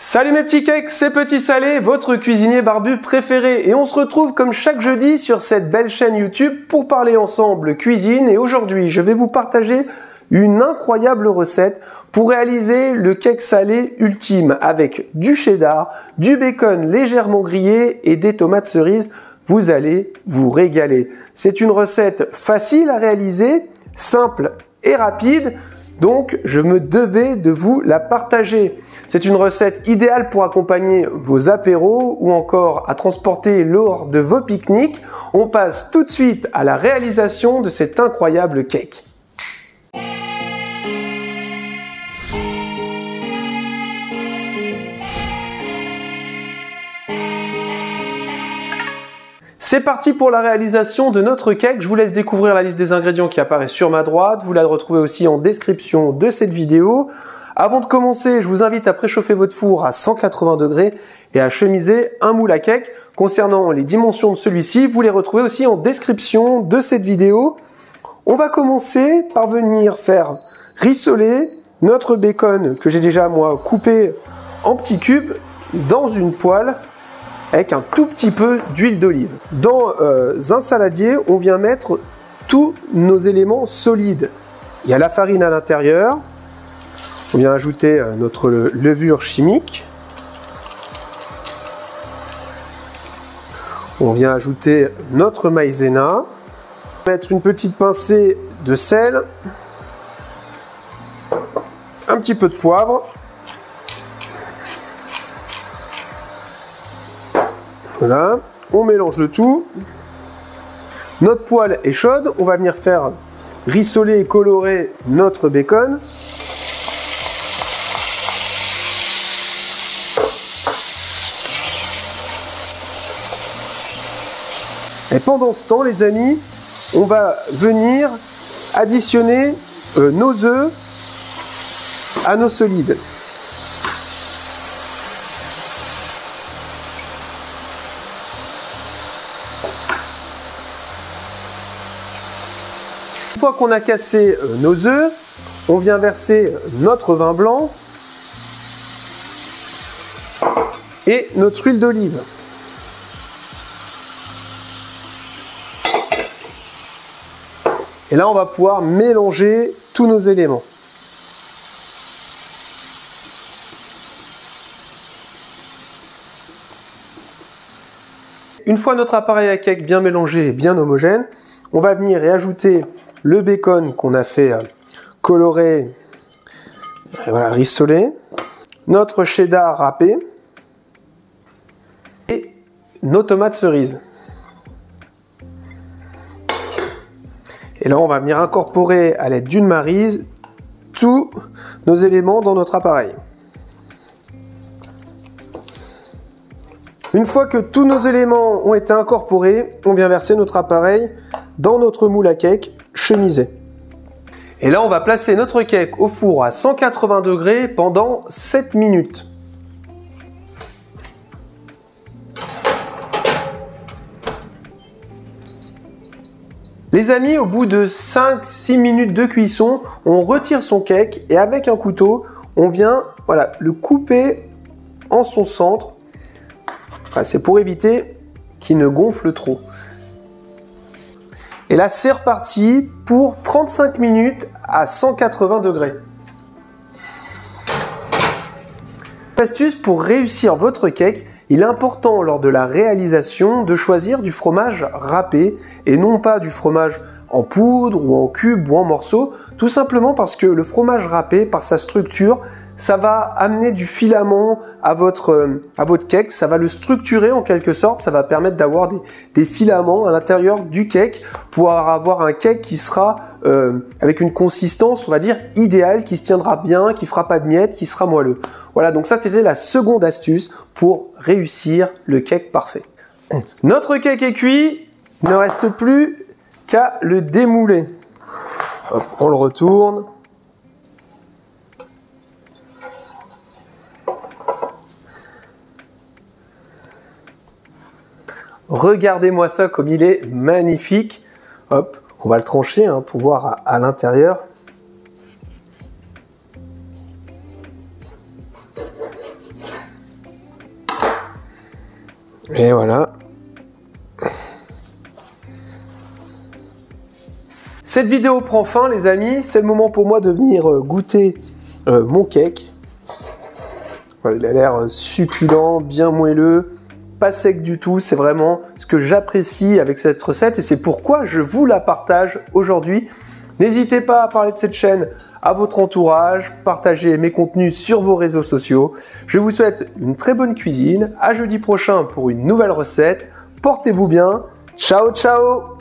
Salut mes petits cakes, c'est Petit Salé, votre cuisinier barbu préféré. Et on se retrouve comme chaque jeudi sur cette belle chaîne YouTube pour parler ensemble cuisine. Et aujourd'hui, je vais vous partager une incroyable recette pour réaliser le cake salé ultime avec du cheddar, du bacon légèrement grillé et des tomates cerises. Vous allez vous régaler. C'est une recette facile à réaliser, simple et rapide. Donc, je me devais de vous la partager. C'est une recette idéale pour accompagner vos apéros ou encore à transporter lors de vos pique-niques. On passe tout de suite à la réalisation de cet incroyable cake. C'est parti pour la réalisation de notre cake. Je vous laisse découvrir la liste des ingrédients qui apparaît sur ma droite. Vous la retrouvez aussi en description de cette vidéo. Avant de commencer, je vous invite à préchauffer votre four à 180 degrés et à chemiser un moule à cake. Concernant les dimensions de celui-ci, vous les retrouvez aussi en description de cette vidéo. On va commencer par venir faire rissoler notre bacon que j'ai déjà moi coupé en petits cubes dans une poêle avec un tout petit peu d'huile d'olive. Dans un saladier, on vient mettre tous nos éléments solides. Il y a la farine à l'intérieur. On vient ajouter notre levure chimique. On vient ajouter notre maïzena. Mettre une petite pincée de sel. Un petit peu de poivre. Voilà, on mélange le tout. Notre poêle est chaude, on va venir faire rissoler et colorer notre bacon. Et pendant ce temps, les amis, on va venir additionner nos œufs à nos solides. Une fois qu'on a cassé nos œufs, on vient verser notre vin blanc et notre huile d'olive. Et là, on va pouvoir mélanger tous nos éléments. Une fois notre appareil à cake bien mélangé et bien homogène, on va venir y ajouter le bacon qu'on a fait colorer, voilà, rissoler, notre cheddar râpé et nos tomates cerises. Et là, on va venir incorporer à l'aide d'une maryse tous nos éléments dans notre appareil. Une fois que tous nos éléments ont été incorporés, on vient verser notre appareil dans notre moule à cake chemisé. Et là, on va placer notre cake au four à 180 degrés pendant 7 minutes. Les amis, au bout de 5-6 minutes de cuisson, on retire son cake et avec un couteau, on vient le couper en son centre. C'est pour éviter qu'il ne gonfle trop. Et là, c'est reparti pour 35 minutes à 180 degrés. Astuce pour réussir votre cake, il est important lors de la réalisation de choisir du fromage râpé et non pas du fromage en poudre ou en cube ou en morceaux, tout simplement parce que le fromage râpé, par sa structure, ça va amener du filament à votre cake, ça va le structurer en quelque sorte, ça va permettre d'avoir des filaments à l'intérieur du cake pour avoir un cake qui sera avec une consistance, on va dire, idéale, qui se tiendra bien, qui fera pas de miettes, qui sera moelleux. Voilà, donc ça c'était la seconde astuce pour réussir le cake parfait. Notre cake est cuit, il ne reste plus qu'à le démouler. Hop, on le retourne. Regardez-moi ça comme il est magnifique. Hop, on va le trancher pour voir à l'intérieur. Et voilà. Cette vidéo prend fin, les amis. C'est le moment pour moi de venir goûter mon cake. Voilà, il a l'air succulent, bien moelleux, pas sec du tout. C'est vraiment ce que j'apprécie avec cette recette et c'est pourquoi je vous la partage aujourd'hui. N'hésitez pas à parler de cette chaîne à votre entourage, partagez mes contenus sur vos réseaux sociaux. Je vous souhaite une très bonne cuisine. À jeudi prochain pour une nouvelle recette. Portez-vous bien. Ciao, ciao.